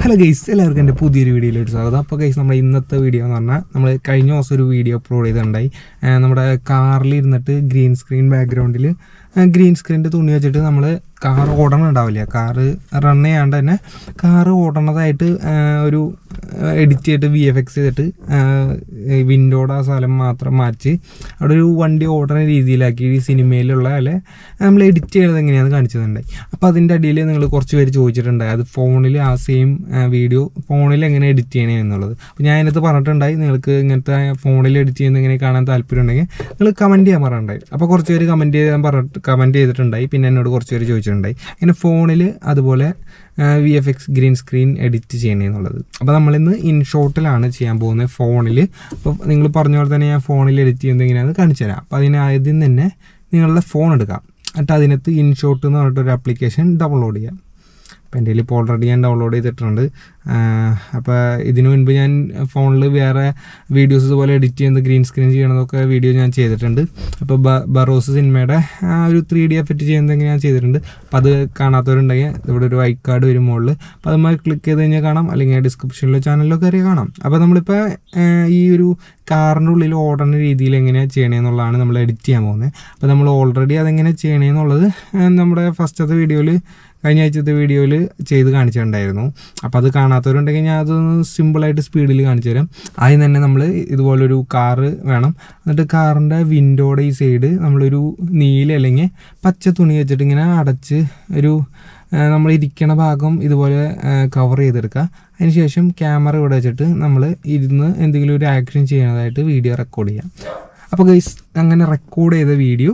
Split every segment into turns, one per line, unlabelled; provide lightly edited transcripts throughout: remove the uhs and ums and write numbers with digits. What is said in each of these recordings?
Hello guys, എല്ലാവർക്കും എൻ്റെ പുതിയൊരു വീഡിയോയിലോട്ട് സ്വാഗതം. അപ്പോൾ ഗൈസ്, നമ്മുടെ ഇന്നത്തെ വീഡിയോ എന്ന് പറഞ്ഞാൽ നമ്മൾ കഴിഞ്ഞ ദിവസം ഒരു വീഡിയോ അപ്ലോഡ് ചെയ്തിട്ടുണ്ടായി. നമ്മുടെ കാറിലിരുന്നിട്ട് ഗ്രീൻ സ്ക്രീൻ ബാക്ക്ഗ്രൗണ്ടിൽ ഗ്രീൻ സ്ക്രീനിൻ്റെ തുണി വെച്ചിട്ട് നമ്മൾ കാർ ഓടണുണ്ടാവില്ല, കാറ് റൺ ചെയ്യാണ്ട് തന്നെ കാറ് ഓടണതായിട്ട് ഒരു എഡിറ്റ് ചെയ്തിട്ട് VFX ചെയ്തിട്ട് വിൻഡോയുടെ ആ സ്ഥലം മാത്രം മാറ്റി അവിടെ ഒരു വണ്ടി ഓടുന്ന രീതിയിലാക്കി ഈ സിനിമയിലുള്ള അല്ലെ നമ്മൾ എഡിറ്റ് ചെയ്യണത് എങ്ങനെയാണെന്ന് കാണിച്ചിട്ടുണ്ടായി. അപ്പോൾ അതിൻ്റെ അടിയിൽ നിങ്ങൾ കുറച്ച് പേര് ചോദിച്ചിട്ടുണ്ടായി അത് ഫോണിൽ ആ സെയിം വീഡിയോ ഫോണിൽ എങ്ങനെ എഡിറ്റ് ചെയ്യണേ എന്നുള്ളത്. അപ്പോൾ ഞാൻ അതിനകത്ത് പറഞ്ഞിട്ടുണ്ടായി നിങ്ങൾക്ക് ഇങ്ങനത്തെ ഫോണിൽ എഡിറ്റ് ചെയ്യുന്ന എങ്ങനെ കാണാൻ താല്പര്യം ഉണ്ടെങ്കിൽ നിങ്ങൾ കമൻറ്റ് ചെയ്യാൻ പറഞ്ഞിട്ടുണ്ടായി. അപ്പോൾ കുറച്ച് പേര് കമൻറ്റ് ചെയ്തിട്ടുണ്ടായി. പിന്നെ എന്നോട് കുറച്ച് പേര് ചോദിച്ചിട്ടുണ്ടായി ഇങ്ങനെ ഫോണിൽ അതുപോലെ VFX ഗ്രീൻ സ്ക്രീൻ എഡിറ്റ് ചെയ്യണമെന്നുള്ളത്. അപ്പോൾ നമ്മളിന്ന് ഇൻഷോട്ടിലാണ് ചെയ്യാൻ പോകുന്നത് ഫോണിൽ. അപ്പോൾ നിങ്ങൾ പറഞ്ഞ പോലെ തന്നെ ഞാൻ ഫോണിൽ എഡിറ്റ് ചെയ്യുന്നത് എങ്ങനെയാണെന്ന് കാണിച്ചു തരാം. അപ്പോൾ അതിനാദ്യം തന്നെ നിങ്ങളുടെ ഫോൺ എടുക്കാം, എന്നിട്ട് അതിനകത്ത് ഇൻഷോട്ട് എന്ന് പറഞ്ഞിട്ടൊരു ആപ്ലിക്കേഷൻ ഡൗൺലോഡ് ചെയ്യാം. അപ്പോൾ എൻ്റെ കയ്യിൽ ഇപ്പോൾ ഓൾറെഡി ഞാൻ ഡൗൺലോഡ് ചെയ്തിട്ടുണ്ട്. അപ്പോൾ ഇതിനു മുൻപ് ഞാൻ ഫോണിൽ വേറെ വീഡിയോസ് ഇതുപോലെ എഡിറ്റ് ചെയ്യുന്നത് ഗ്രീൻ സ്ക്രീൻ ചെയ്യണതൊക്കെ വീഡിയോ ഞാൻ ചെയ്തിട്ടുണ്ട്. അപ്പോൾ ബറോസ് സിനിമയുടെ ഒരു 3D എഫക്റ്റ് ചെയ്യുന്നത് ഞാൻ ചെയ്തിട്ടുണ്ട്. അപ്പോൾ അത് കാണാത്തവരുണ്ടെങ്കിൽ ഇവിടെ ഒരു ഐക്കാർഡ് വരും മുകളിൽ, അപ്പോൾ അതുമായി ക്ലിക്ക് ചെയ്ത് കഴിഞ്ഞാൽ കാണാം, അല്ലെങ്കിൽ ഡിസ്ക്രിപ്ഷനിലോ ചാനലിലോ കയറി കാണാം. അപ്പോൾ നമ്മളിപ്പോൾ ഈ ഒരു കാറിൻ്റെ ഉള്ളിൽ ഓടുന്ന രീതിയിൽ എങ്ങനെയാണ് ചെയ്യണമെന്നുള്ളതാണ് നമ്മൾ എഡിറ്റ് ചെയ്യാൻ പോകുന്നത്. അപ്പോൾ നമ്മൾ ഓൾറെഡി അതെങ്ങനെ ചെയ്യണമെന്നുള്ളത് നമ്മുടെ ഫസ്റ്റത്തെ വീഡിയോയിൽ കഴിഞ്ഞ ആഴ്ചത്തെ വീഡിയോയിൽ ചെയ്ത് കാണിച്ചിട്ടുണ്ടായിരുന്നു. അപ്പോൾ അത് കാണാത്തവരുണ്ടെങ്കിൽ ഞാൻ അതൊന്ന് സിമ്പിളായിട്ട് സ്പീഡിൽ കാണിച്ചു തരാം. ആദ്യം തന്നെ നമ്മൾ ഇതുപോലൊരു കാറ് വേണം. എന്നിട്ട് കാറിൻ്റെ വിൻഡോയുടെ ഈ സൈഡ് നമ്മളൊരു നീല അല്ലെങ്കിൽ പച്ച തുണി വെച്ചിട്ട് ഇങ്ങനെ അടച്ച് ഒരു നമ്മൾ ഇരിക്കണ ഭാഗം ഇതുപോലെ കവർ ചെയ്തെടുക്കുക. അതിനുശേഷം ക്യാമറ ഇവിടെ വെച്ചിട്ട് നമ്മൾ ഇരുന്ന് എന്തെങ്കിലും ഒരു ആക്ഷൻ ചെയ്യണതായിട്ട് വീഡിയോ റെക്കോർഡ് ചെയ്യാം. അപ്പോൾ ഗൈസ്, അങ്ങനെ റെക്കോർഡ് ചെയ്ത വീഡിയോ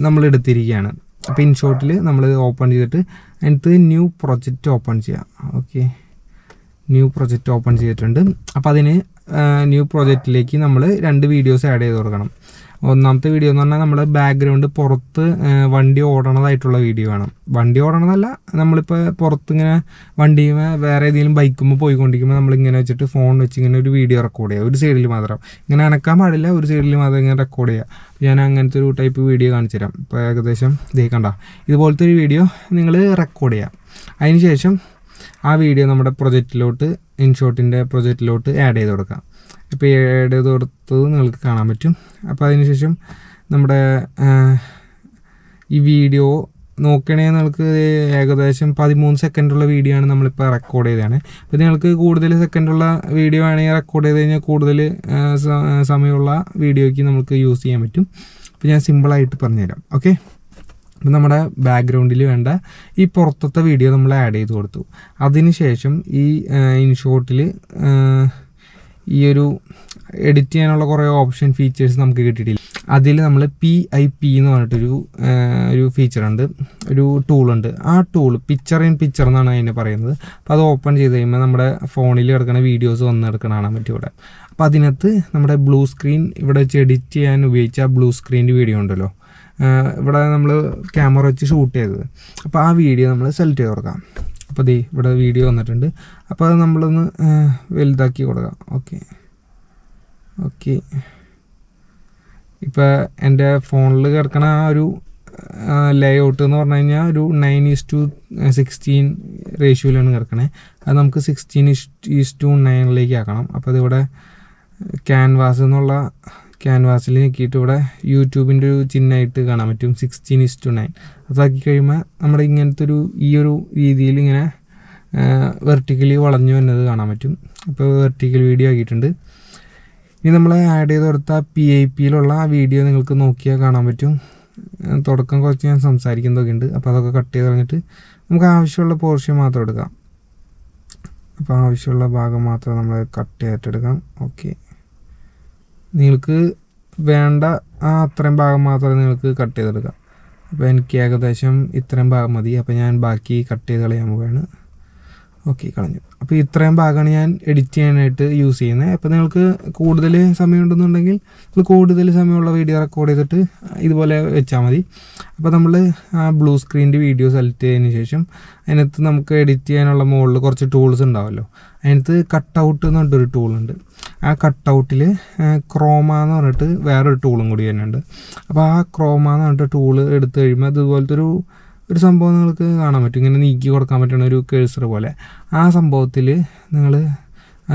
നമ്മൾ എടുത്തിരിക്കുകയാണ്. അപ്പോൾ ഇൻഷോട്ടിൽ നമ്മൾ ഓപ്പൺ ചെയ്തിട്ട് അതിനകത്ത് ന്യൂ പ്രൊജക്റ്റ് ഓപ്പൺ ചെയ്യാം. ഓക്കെ, ന്യൂ പ്രൊജക്റ്റ് ഓപ്പൺ ചെയ്തിട്ടുണ്ട്. അപ്പോൾ അതിന് ന്യൂ പ്രൊജക്റ്റിലേക്ക് നമ്മൾ 2 വീഡിയോസ് ആഡ് ചെയ്ത് കൊടുക്കണം. ഒന്നാമത്തെ വീഡിയോ എന്ന് പറഞ്ഞാൽ നമ്മൾ ബാക്ക്ഗ്രൗണ്ട് പുറത്ത് വണ്ടി ഓടണതായിട്ടുള്ള വീഡിയോ വേണം. വണ്ടി ഓടണതല്ല, നമ്മളിപ്പോൾ പുറത്തിങ്ങനെ വണ്ടിയുമേ വേറെ ഏതെങ്കിലും ബൈക്കുമ്പോൾ പോയിക്കൊണ്ടിരിക്കുമ്പോൾ നമ്മളിങ്ങനെ വെച്ചിട്ട് ഫോൺ വെച്ച് ഇങ്ങനെ ഒരു വീഡിയോ റെക്കോർഡ് ചെയ്യുക. ഒരു സൈഡിൽ മാത്രം ഇങ്ങനെ അനക്കാൻ പാടില്ല, ഒരു സൈഡിൽ മാത്രം ഇങ്ങനെ റെക്കോർഡ് ചെയ്യുക. ഞാൻ അങ്ങനത്തെ ഒരു ടൈപ്പ് വീഡിയോ കാണിച്ചു തരാം. ഇപ്പോൾ ഏകദേശം കണ്ട ഇതുപോലത്തെ ഒരു വീഡിയോ നിങ്ങൾ റെക്കോർഡ് ചെയ്യാം. അതിന് ശേഷം ആ വീഡിയോ നമ്മുടെ പ്രൊജക്റ്റിലോട്ട് ഇൻഷോട്ടിൻ്റെ പ്രൊജക്റ്റിലോട്ട് ആഡ് ചെയ്ത് കൊടുക്കാം. ഇപ്പോൾ ആഡ് ചെയ്ത് കൊടുത്തത് നിങ്ങൾക്ക് കാണാൻ പറ്റും. അപ്പോൾ അതിനുശേഷം നമ്മുടെ ഈ വീഡിയോ നോക്കണമെങ്കിൽ നിങ്ങൾക്ക് ഏകദേശം 13 സെക്കൻഡുള്ള വീഡിയോ ആണ് നമ്മളിപ്പോൾ റെക്കോർഡ് ചെയ്തതാണ്. അപ്പോൾ നിങ്ങൾക്ക് കൂടുതൽ സെക്കൻഡുള്ള വീഡിയോ ആണെങ്കിൽ റെക്കോർഡ് ചെയ്ത് കഴിഞ്ഞാൽ കൂടുതൽ സമയമുള്ള വീഡിയോയ്ക്ക് നമുക്ക് യൂസ് ചെയ്യാൻ പറ്റും. അപ്പോൾ ഞാൻ സിമ്പിളായിട്ട് പറഞ്ഞുതരാം. ഓക്കെ, അപ്പോൾ നമ്മുടെ ബാക്ക്ഗ്രൗണ്ടിൽ വേണ്ട ഈ പുറത്തത്തെ വീഡിയോ നമ്മൾ ആഡ് ചെയ്ത് കൊടുത്തു. അതിനുശേഷം ഈ ഇൻഷോട്ടിൽ ഈ ഒരു എഡിറ്റ് ചെയ്യാനുള്ള കുറേ ഓപ്ഷൻ ഫീച്ചേഴ്സ് നമുക്ക് കിട്ടിയിട്ടില്ല. അതിൽ നമ്മൾ PIP എന്ന് പറഞ്ഞിട്ടൊരു ഫീച്ചറുണ്ട്, ഒരു ടൂളുണ്ട്. ആ ടൂൾ പിക്ചർ ഇൻ പിക്ചർ എന്നാണ് അതിനെ പറയുന്നത്. അപ്പോൾ അത് ഓപ്പൺ ചെയ്ത് കഴിയുമ്പോൾ നമ്മുടെ ഫോണിൽ കിടക്കുന്ന വീഡിയോസ് വന്നെടുക്കണം കാണാൻ പറ്റും ഇവിടെ. അപ്പോൾ അതിനകത്ത് നമ്മുടെ ബ്ലൂ സ്ക്രീൻ ഇവിടെ വെച്ച് എഡിറ്റ് ചെയ്യാൻ ഉപയോഗിച്ച ബ്ലൂ സ്ക്രീൻ്റെ വീഡിയോ ഉണ്ടല്ലോ, ഇവിടെ നമ്മൾ ക്യാമറ വെച്ച് ഷൂട്ട് ചെയ്തത്. അപ്പോൾ ആ വീഡിയോ നമ്മൾ സെലക്ട് ചെയ്ത് കൊടുക്കാം. അപ്പോൾ ഇവിടെ വീഡിയോ വന്നിട്ടുണ്ട്. അപ്പോൾ അത് നമ്മളൊന്ന് വലുതാക്കി കൊടുക്കാം. ഓക്കെ ഇപ്പോൾ എൻ്റെ ഫോണിൽ കിടക്കണ ആ ഒരു ലേഔട്ട് എന്ന് പറഞ്ഞു കഴിഞ്ഞാൽ ഒരു 9:16 റേഷ്യോയിലാണ് കിടക്കണേ. അത് നമുക്ക് 16:9 ആക്കണം. അപ്പോൾ അതിവിടെ ക്യാൻവാസ് എന്നുള്ള ക്യാൻവാസിൽ നോക്കിയിട്ട് ഇവിടെ യൂട്യൂബിൻ്റെ ഒരു ചിഹ്നമായിട്ട് കാണാൻ പറ്റും 16:9. അതാക്കി കഴിയുമ്പോൾ നമ്മുടെ ഇങ്ങനത്തെ ഈ ഒരു രീതിയിൽ ഇങ്ങനെ വെർട്ടിക്കലി വളഞ്ഞു വന്നത് കാണാൻ പറ്റും. അപ്പോൾ വെർട്ടിക്കൽ വീഡിയോ ആക്കിയിട്ടുണ്ട്. ഇനി നമ്മൾ ആഡ് ചെയ്ത് കൊടുത്ത PIPയിലുള്ള ആ വീഡിയോ നിങ്ങൾക്ക് നോക്കിയാൽ കാണാൻ പറ്റും. തുടക്കം കുറച്ച് ഞാൻ സംസാരിക്കുന്നതൊക്കെ ഉണ്ട്. അപ്പോൾ അതൊക്കെ കട്ട് ചെയ്ത് കളഞ്ഞിട്ട് നമുക്ക് ആവശ്യമുള്ള പോർഷൻ മാത്രം എടുക്കാം. അപ്പോൾ ആവശ്യമുള്ള ഭാഗം മാത്രം നമ്മൾ കട്ട് ചെയ്തിട്ടെടുക്കാം. ഓക്കെ, നിങ്ങൾക്ക് വേണ്ട ആ അത്രയും ഭാഗം മാത്രമേ നിങ്ങൾക്ക് കട്ട് ചെയ്തെടുക്കാം. അപ്പോൾ എനിക്ക് ഏകദേശം ഇത്രയും ഭാഗം മതി. അപ്പോൾ ഞാൻ ബാക്കി കട്ട് ചെയ്ത് കളയാൻ പോവുകയാണ്. ഓക്കെ, കളഞ്ഞു. അപ്പോൾ ഇത്രയും ഭാഗമാണ് ഞാൻ എഡിറ്റ് ചെയ്യാനായിട്ട് യൂസ് ചെയ്യുന്നത്. അപ്പോൾ നിങ്ങൾക്ക് കൂടുതൽ സമയം ഉണ്ടെന്നുണ്ടെങ്കിൽ നിങ്ങൾ കൂടുതൽ സമയമുള്ള വീഡിയോ റെക്കോർഡ് ചെയ്തിട്ട് ഇതുപോലെ വെച്ചാൽ മതി. അപ്പോൾ നമ്മൾ ആ ബ്ലൂ സ്ക്രീനിൻ്റെ വീഡിയോ സെലക്ട് ചെയ്തതിന് ശേഷം അതിനകത്ത് നമുക്ക് എഡിറ്റ് ചെയ്യാനുള്ള മുകളിൽ കുറച്ച് ടൂൾസ് ഉണ്ടാവുമല്ലോ, അതിനകത്ത് കട്ടൗട്ട് എന്ന് പറഞ്ഞിട്ടൊരു ടൂളുണ്ട്. ആ കട്ടൗട്ടിൽ ക്രോമ എന്ന് പറഞ്ഞിട്ട് വേറൊരു ടൂളും കൂടി തന്നെയുണ്ട്. അപ്പോൾ ആ ക്രോമ എന്ന് പറഞ്ഞിട്ട് ടൂള് എടുത്തു കഴിയുമ്പോൾ അതുപോലത്തെ ഒരു സംഭവം നിങ്ങൾക്ക് കാണാൻ പറ്റും, ഇങ്ങനെ നീക്കി കൊടുക്കാൻ പറ്റുന്ന ഒരു കേഴ്സർ പോലെ. ആ സംഭവത്തിൽ നിങ്ങൾ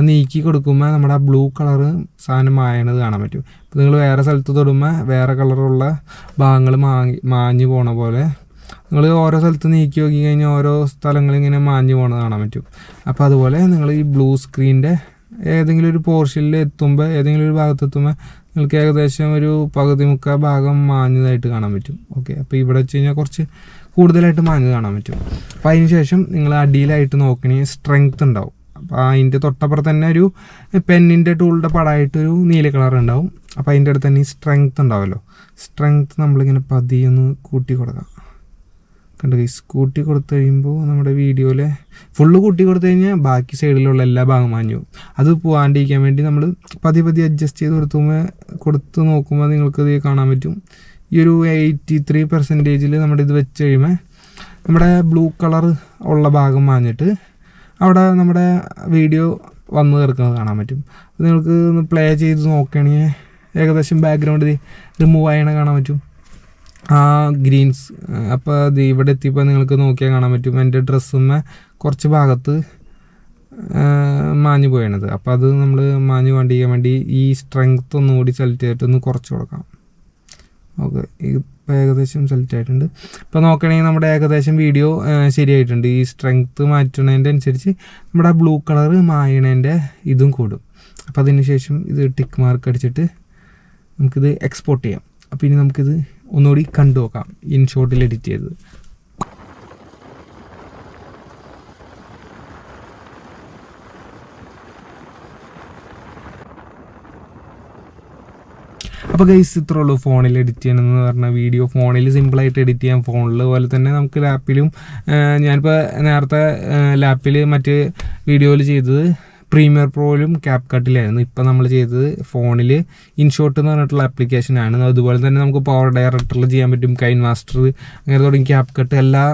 നീക്കി കൊടുക്കുമ്പോൾ നമ്മുടെ ആ ബ്ലൂ കളറ് സാധനം മായണത് കാണാൻ പറ്റും. ഇപ്പോൾ നിങ്ങൾ വേറെ സ്ഥലത്ത് തൊടുമ്പോൾ വേറെ കളറുള്ള ഭാഗങ്ങൾ മാഞ്ഞു പോണ പോലെ നിങ്ങൾ ഓരോ സ്ഥലത്ത് നീക്കി നോക്കി കഴിഞ്ഞാൽ ഓരോ സ്ഥലങ്ങളിങ്ങനെ മാഞ്ഞു പോകണത് കാണാൻ പറ്റും. അപ്പോൾ അതുപോലെ നിങ്ങൾ ഈ ബ്ലൂ സ്ക്രീനിൻ്റെ ഏതെങ്കിലും ഒരു പോർഷനിൽ എത്തുമ്പോൾ, ഏതെങ്കിലും ഒരു ഭാഗത്തെത്തുമ്പോൾ നിങ്ങൾക്ക് ഏകദേശം ഒരു പകുതി മുക്കാൽ ഭാഗം മാഞ്ഞതായിട്ട് കാണാൻ പറ്റും. ഓക്കെ, അപ്പോൾ ഇവിടെ വെച്ച് കഴിഞ്ഞാൽ കുറച്ച് കൂടുതലായിട്ട് മാഞ്ഞത് കാണാൻ പറ്റും. അപ്പോൾ അതിന് ശേഷം നിങ്ങൾ അടിയിലായിട്ട് നോക്കണമെങ്കിൽ സ്ട്രെങ്ത് ഉണ്ടാവും. അപ്പോൾ അതിൻ്റെ തൊട്ടപ്പുറത്ത് തന്നെ ഒരു പെന്നിൻ്റെ ടൂളിൻ്റെ പടമായിട്ടൊരു നീല കളർ ഉണ്ടാവും. അപ്പോൾ അതിൻ്റെ അടുത്ത് തന്നെ ഈ സ്ട്രെങ്ത് ഉണ്ടാവുമല്ലോ. സ്ട്രെങ്ത് നമ്മളിങ്ങനെ പതിയൊന്ന് കൂട്ടി കൊടുക്കാം. കണ്ടു ഗൈസ്, കൂട്ടി കൊടുത്തു കഴിയുമ്പോൾ നമ്മുടെ വീഡിയോയിൽ ഫുള്ള് കൂട്ടി കൊടുത്തു കഴിഞ്ഞാൽ ബാക്കി സൈഡിലുള്ള എല്ലാ ഭാഗം മാഞ്ഞു. അത് പോകാണ്ടിരിക്കാൻ വേണ്ടി നമ്മൾ പതി അഡ്ജസ്റ്റ് ചെയ്ത് കൊടുത്ത് നോക്കുമ്പോൾ നിങ്ങൾക്കത് കാണാൻ പറ്റും. ഈ ഒരു 83% നമ്മുടെ ഇത് വെച്ച് കഴിയുമ്പോൾ നമ്മുടെ ബ്ലൂ കളർ ഉള്ള ഭാഗം മാഞ്ഞിട്ട് അവിടെ നമ്മുടെ വീഡിയോ വന്ന് കിടക്കുന്നത് കാണാൻ പറ്റും. അപ്പോൾ നിങ്ങൾക്ക് ഒന്ന് പ്ലേ ചെയ്ത് നോക്കുകയാണെങ്കിൽ ഏകദേശം ബാക്ക്ഗ്രൗണ്ട് റിമൂവ് ആയണ കാണാൻ പറ്റും. ആ ഗ്രീൻസ് അപ്പോൾ അത് ഇവിടെ എത്തിയപ്പോൾ നിങ്ങൾക്ക് നോക്കിയാൽ കാണാൻ പറ്റും എൻ്റെ ഡ്രസ്സുമ്മേ കുറച്ച് ഭാഗത്ത് മാഞ്ഞു പോയണത്. അപ്പോൾ അത് നമ്മൾ മാഞ്ഞു കൊണ്ടിരിക്കാൻ വേണ്ടി ഈ സ്ട്രെങ്ത് ഒന്നുകൂടി സെലക്ട് ചെയ്തിട്ട് ഒന്ന് കുറച്ച് കൊടുക്കാം. ഓക്കെ, ഇപ്പോൾ ഏകദേശം സെലക്ട് ആയിട്ടുണ്ട്. ഇപ്പോൾ നോക്കുകയാണെങ്കിൽ നമ്മുടെ ഏകദേശം വീഡിയോ ശരിയായിട്ടുണ്ട്. ഈ സ്ട്രെങ്ത് മാറ്റുന്നതിൻ്റെ അനുസരിച്ച് നമ്മുടെ ആ ബ്ലൂ കളർ മായണേൻ്റെ ഇതും കൂടും. അപ്പോൾ അതിന് ശേഷം ഇത് ടിക്ക് മാർക്ക് അടിച്ചിട്ട് നമുക്കിത് എക്സ്പോർട്ട് ചെയ്യാം. അപ്പോൾ ഇനി നമുക്കിത് ഒന്നുകൂടി കണ്ടു നോക്കാം ഇൻഷോട്ടിൽ എഡിറ്റ് ചെയ്തത്. അപ്പോൾ ഗൈസ് ഇത്രേ ഉള്ളൂ ഫോണിൽ എഡിറ്റ് ചെയ്യണമെന്ന് പറഞ്ഞാൽ. വീഡിയോ ഫോണിൽ സിമ്പിളായിട്ട് എഡിറ്റ് ചെയ്യാം, ഫോണിൽ പോലെ തന്നെ നമുക്ക് ലാപ്പിലും. ഞാനിപ്പോൾ നേരത്തെ ലാപ്പിൽ മറ്റ് വീഡിയോയിൽ ചെയ്തത് പ്രീമിയർ പ്രോയിലും ക്യാപ് കട്ടിലായിരുന്നു. ഇപ്പോൾ നമ്മൾ ചെയ്തത് ഫോണിൽ ഇൻഷോട്ട് എന്ന് പറഞ്ഞിട്ടുള്ള ആപ്ലിക്കേഷനാണ്. അതുപോലെ തന്നെ നമുക്ക് പവർ ഡയറക്ടറിൽ ചെയ്യാൻ പറ്റും, കൈൻ മാസ്റ്റർ അങ്ങനെ തുടങ്ങി ക്യാപ് കട്ട് എല്ലാ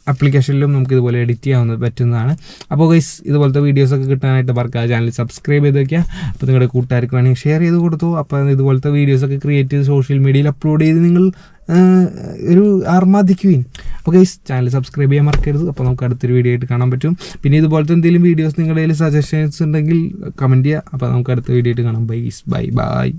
ആപ്ലിക്കേഷനിലും നമുക്ക് ഇതുപോലെ എഡിറ്റ് ചെയ്യാവുന്ന പറ്റുന്നതാണ്. അപ്പോൾ ഗൈസ് ഇതുപോലത്തെ വീഡിയോസൊക്കെ കിട്ടാനായിട്ട് മറക്കാതെ ചാനൽ സബ്സ്ക്രൈബ് ചെയ്ത് വയ്ക്കുക. അപ്പോൾ നിങ്ങളുടെ കൂട്ടുകാർക്ക് വേണമെങ്കിൽ ഷെയർ ചെയ്ത് കൊടുത്തു. അപ്പോൾ ഇതുപോലത്തെ വീഡിയോസൊക്കെ ക്രിയേറ്റ് ചെയ്ത് സോഷ്യൽ മീഡിയയിൽ അപ്ലോഡ് ചെയ്ത് നിങ്ങൾ ഒരു ആർമാദിക്കുകയും. അപ്പോൾ ഗൈസ് ചാനൽ സബ്സ്ക്രൈബ് ചെയ്യാൻ മറക്കരുത്. അപ്പോൾ നമുക്ക് അടുത്തൊരു വീഡിയോ ആയിട്ട് കാണാൻ പറ്റും. പിന്നെ ഇതുപോലത്തെ എന്തെങ്കിലും വീഡിയോസ് നിങ്ങളുടെ കയ്യിൽ സജഷൻസ് ഉണ്ടെങ്കിൽ കമൻറ്റ് ചെയ്യുക. അപ്പോൾ നമുക്ക് അടുത്ത വീഡിയോ ആയിട്ട് കാണാം. ബൈ.